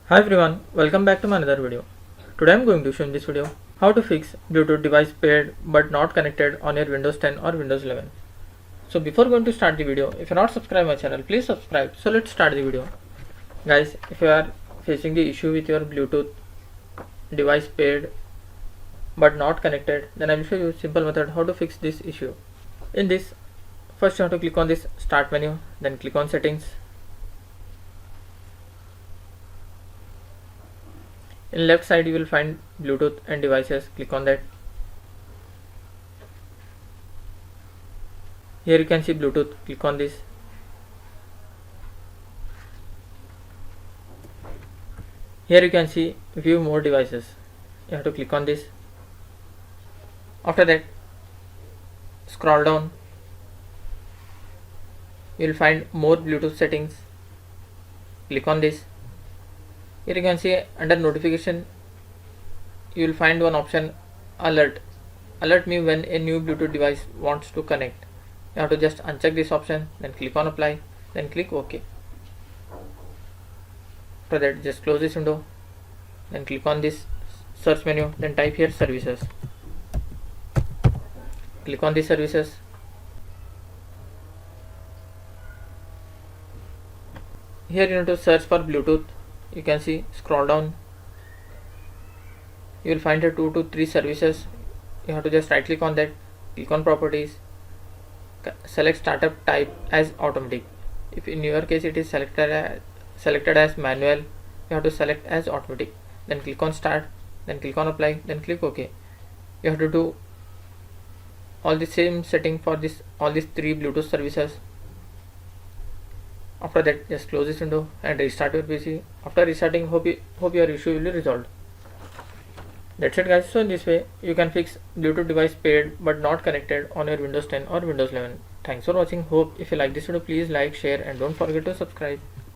Hi everyone, welcome back to my another video. Today I'm going to show in this video how to fix Bluetooth device paired but not connected on your Windows 10 or Windows 11. So before going to start the video, if you're not subscribed my channel, please subscribe. So let's start the video. Guys, if you are facing the issue with your Bluetooth device paired but not connected, then I will show you a simple method how to fix this issue. In this, first you have to click on this start menu, then click on settings. In left side you will find Bluetooth and devices. Click on that. Here you can see Bluetooth. Click on this. Here you can see view more devices. You have to click on this. After that, scroll down. You will find more Bluetooth settings. Click on this. Here you can see under notification you will find one option, alert. Alert me when a new Bluetooth device wants to connect. You have to just uncheck this option, then click on apply, then click OK. After that, just close this window, then click on this search menu, then type here services. Click on these services. Here you need to search for Bluetooth. You can see, scroll down, you will find 2 to 3 services. You have to just right click on that, click on properties, select startup type as automatic. If in your case it is selected as manual, you have to select as automatic, then click on start, then click on apply, then click OK. You have to do all the same setting for all these 3 Bluetooth services. After that, just close this window and restart your PC. After restarting, hope your issue will be resolved. That's it guys. So in this way you can fix Bluetooth device paired but not connected on your Windows 10 or Windows 11. Thanks for watching. Hope if you like this video, please like, share and don't forget to subscribe.